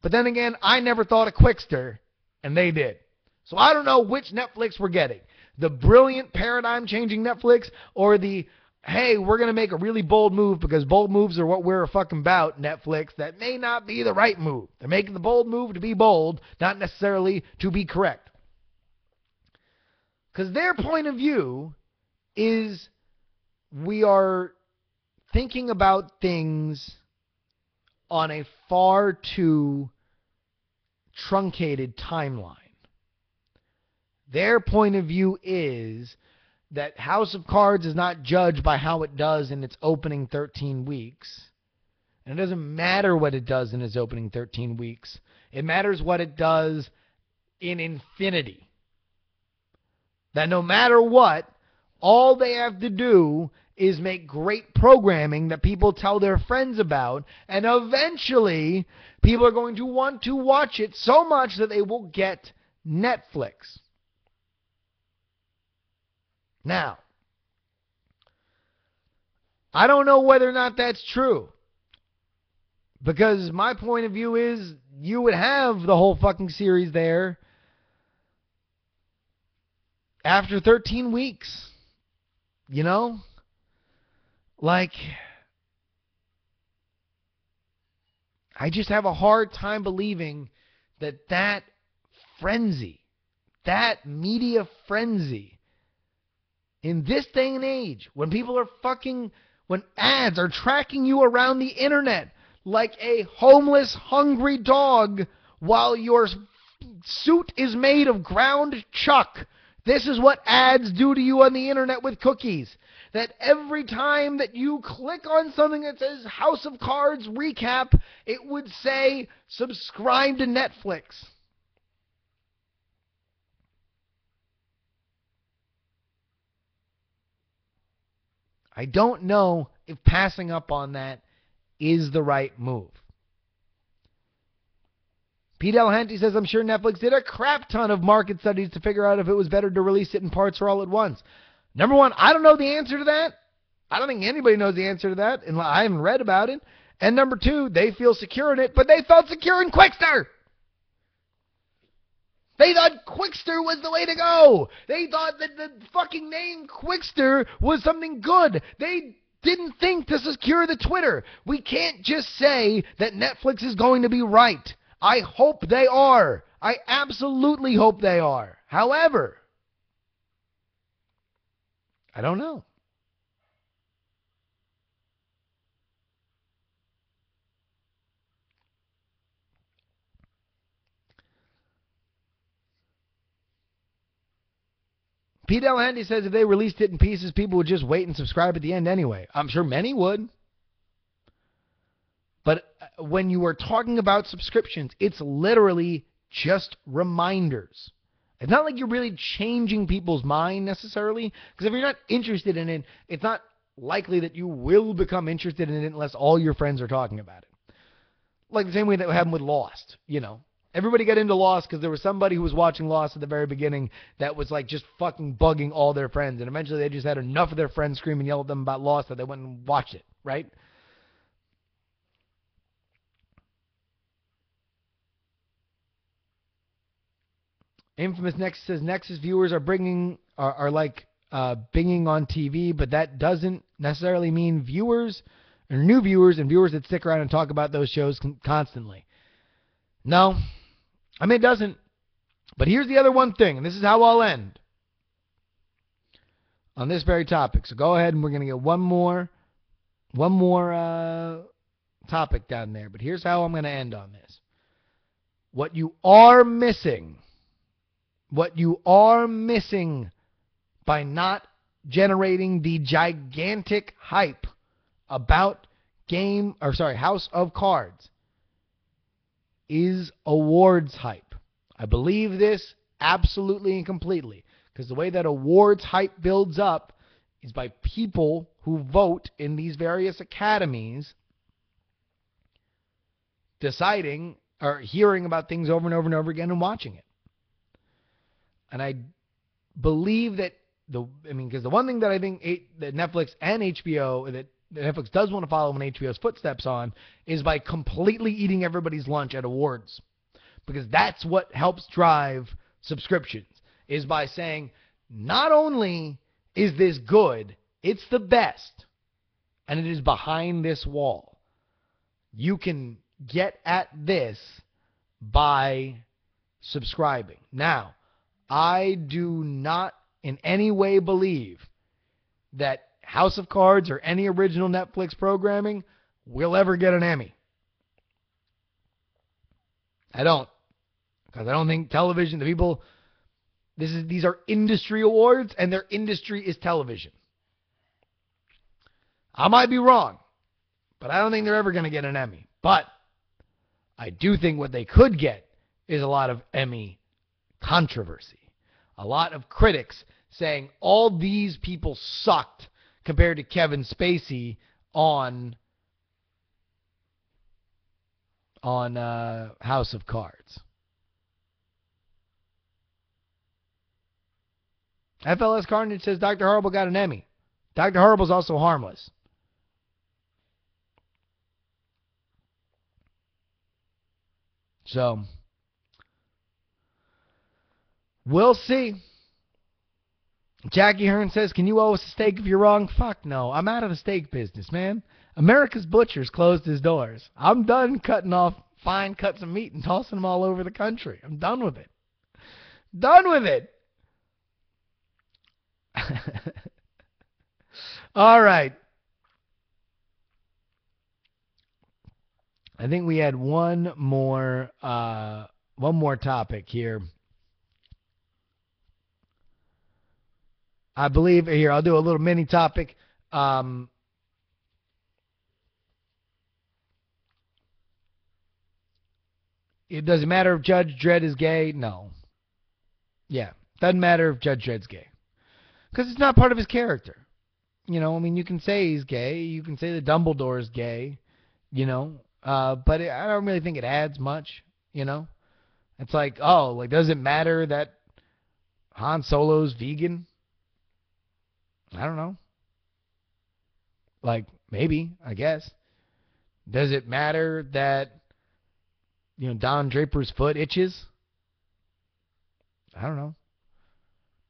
[SPEAKER 1] but then again, I never thought of Quickster, and they did. So I don't know which Netflix we're getting. The brilliant paradigm-changing Netflix, or the, hey, we're going to make a really bold move because bold moves are what we're fucking about, Netflix, that may not be the right move. They're making the bold move to be bold, not necessarily to be correct. Because their point of view is we are thinking about things on a far too truncated timeline. Their point of view is that House of Cards is not judged by how it does in its opening 13 weeks. And it doesn't matter what it does in its opening 13 weeks. It matters what it does in infinity. That no matter what, all they have to do is make great programming that people tell their friends about, and eventually people are going to want to watch it so much that they will get Netflix. Now, I don't know whether or not that's true, because my point of view is you would have the whole fucking series there after 13 weeks, you know? Like, I just have a hard time believing that frenzy, that media frenzy, in this day and age, when people are when ads are tracking you around the internet like a homeless, hungry dog while your suit is made of ground chuck. This is what ads do to you on the internet with cookies. That every time that you click on something that says House of Cards recap, it would say subscribe to Netflix. I don't know if passing up on that is the right move. Pete Delahanty says, I'm sure Netflix did a crap ton of market studies to figure out if it was better to release it in parts or all at once. Number one, I don't know the answer to that. I don't think anybody knows the answer to that, and I haven't read about it. And number two, they feel secure in it, but they felt secure in Quickster. They thought Quickster was the way to go. They thought that the fucking name Quickster was something good. They didn't think to secure the Twitter. We can't just say that Netflix is going to be right. I hope they are. I absolutely hope they are. However, I don't know. Pete Handy says if they released it in pieces, people would just wait and subscribe at the end anyway. I'm sure many would. But when you are talking about subscriptions, it's literally just reminders. It's not like you're really changing people's mind necessarily, because if you're not interested in it, it's not likely that you will become interested in it unless all your friends are talking about it. Like the same way that happened with Lost, you know. Everybody got into Lost because there was somebody who was watching Lost at the very beginning that was like just fucking bugging all their friends. And eventually they just had enough of their friends scream and yell at them about Lost that they went and watched it, right? Infamous Nexus says Nexus viewers are like binging on TV, but that doesn't necessarily mean viewers or new viewers and viewers that stick around and talk about those shows constantly. No. I mean, it doesn't. But here's the other one thing, and this is how I'll end on this very topic. So go ahead, and we're going to get one more topic down there. But here's how I'm going to end on this. What you are missing by not generating the gigantic hype about House of Cards is awards hype. I believe this absolutely and completely, because the way that awards hype builds up is by people who vote in these various academies deciding or hearing about things over and over and over again and watching it. And I believe that because the one thing that I think that Netflix and HBO, that Netflix does want to follow in HBO's footsteps on, is by completely eating everybody's lunch at awards. Because that's what helps drive subscriptions, is by saying, not only is this good, it's the best, and it is behind this wall. You can get at this by subscribing. Now, I do not in any way believe that House of Cards or any original Netflix programming will ever get an Emmy. I don't. Because I don't think television, these are industry awards, and their industry is television. I might be wrong, but I don't think they're ever going to get an Emmy. But I do think what they could get is a lot of Emmy controversy. A lot of critics saying all these people sucked compared to Kevin Spacey on House of Cards. FLS Carnage says Dr. Horrible got an Emmy. Dr. Horrible's also harmless. So, we'll see. Jackie Hearn says, can you owe us a steak if you're wrong? Fuck no. I'm out of the steak business, man. America's Butcher's closed his doors. I'm done cutting off fine cuts of meat and tossing them all over the country. I'm done with it. Done with it. All right. I think we had one more topic here. I believe here I'll do a little mini topic. It doesn't matter if Judge Dredd is gay. No. Yeah, doesn't matter if Judge Dredd's gay, because it's not part of his character. You know, I mean, you can say he's gay. You can say that Dumbledore's gay. You know, but I don't really think it adds much. You know, it's like, does it matter that Han Solo's vegan? I don't know. Like, maybe, I guess. Does it matter that, Don Draper's foot itches? I don't know.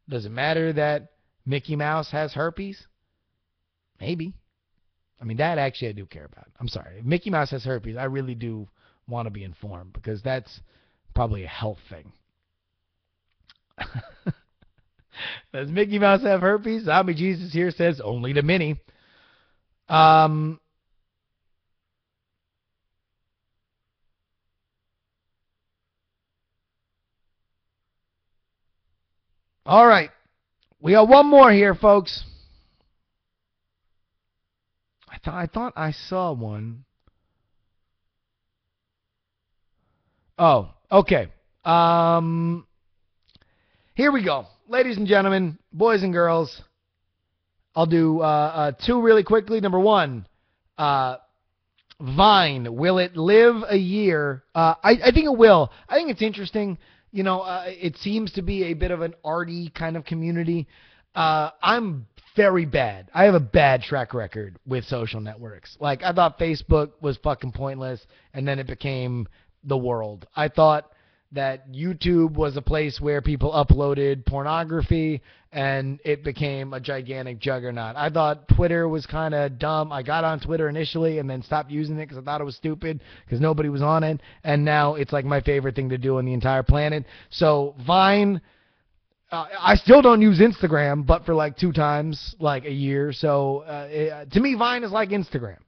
[SPEAKER 1] Does it matter that Mickey Mouse has herpes? Maybe. I mean, that actually I do care about. I'm sorry. If Mickey Mouse has herpes, I really do want to be informed because that's probably a health thing. Does Mickey Mouse have herpes? Zombie Jesus here says only to Minnie. All right. We got one more here, folks. I thought I saw one. Oh, okay. Here we go. Ladies and gentlemen, boys and girls, I'll do two really quickly. Number one, Vine. Will it live a year? I think it will. I think it's interesting. It seems to be a bit of an arty kind of community. I'm very bad. I have a bad track record with social networks. Like, I thought Facebook was fucking pointless, and then it became the world. I thought that YouTube was a place where people uploaded pornography, and it became a gigantic juggernaut. I thought Twitter was kind of dumb. I got on Twitter initially and then stopped using it because I thought it was stupid because nobody was on it, and now it's like my favorite thing to do on the entire planet. So Vine, I still don't use Instagram, but for like 2 times like a year. So to me, Vine is like Instagram.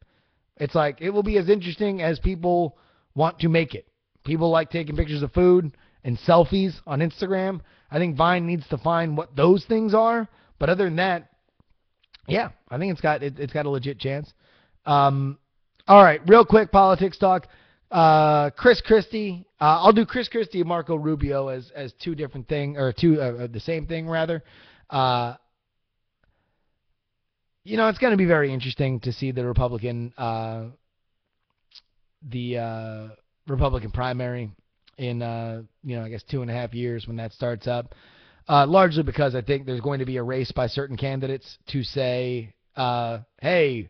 [SPEAKER 1] It's like it will be as interesting as people want to make it. People like taking pictures of food and selfies on Instagram. I think Vine needs to find what those things are. But other than that, yeah, I think it's got a legit chance. All right, real quick politics talk. Chris Christie. I'll do Chris Christie and Marco Rubio as two different things, or the same thing rather. It's going to be very interesting to see the Republican primary in, I guess 2.5 years when that starts up. Largely because I think there's going to be a race by certain candidates to say, hey,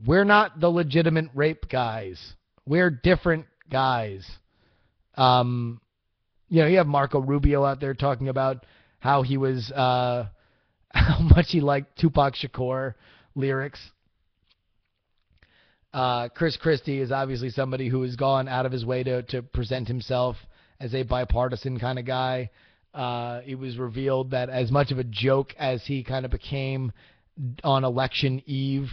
[SPEAKER 1] we're not the legitimate rape guys. We're different guys. You have Marco Rubio out there talking about how he was, how much he liked Tupac Shakur lyrics. Chris Christie is obviously somebody who has gone out of his way to present himself as a bipartisan kind of guy. It was revealed that as much of a joke as he kind of became on election eve,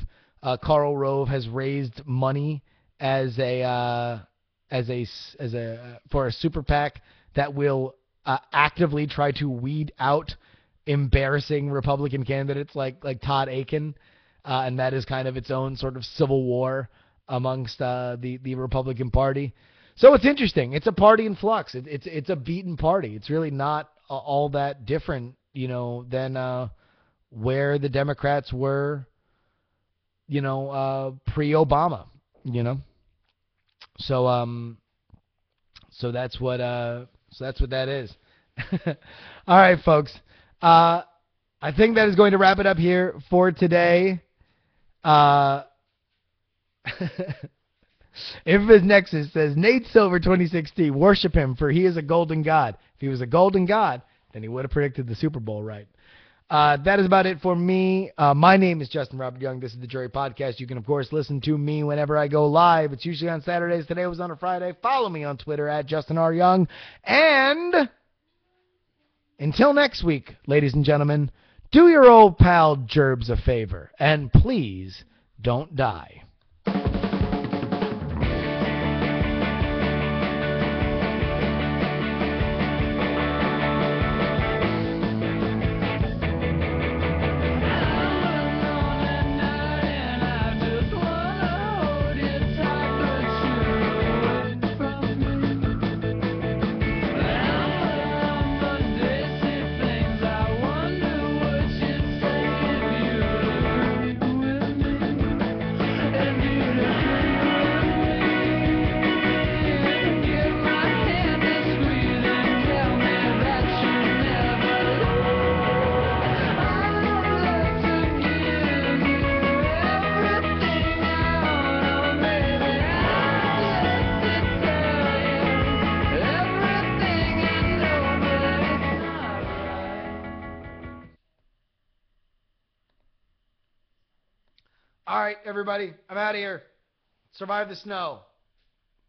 [SPEAKER 1] Karl Rove has raised money for a super PAC that will actively try to weed out embarrassing Republican candidates like Todd Aiken. And that is kind of its own sort of civil war amongst the Republican Party. So it's interesting. It's a party in flux. It's a beaten party. It's really not all that different, than where the Democrats were, pre-Obama, So that's what that is. All right, folks. I think that is going to wrap it up here for today. Infamous Nexus says, Nate Silver 2016, worship him, for he is a golden god. If he was a golden god, then he would have predicted the Super Bowl right. That is about it for me. My name is Justin Robert Young. This is the JuRY Podcast. You can, of course, listen to me whenever I go live. It's usually on Saturdays. Today was on a Friday. Follow me on Twitter at Justin R. Young. And until next week, ladies and gentlemen, do your old pal Jerbs a favor, and please don't die. All right, everybody, I'm out of here. Survive the snow.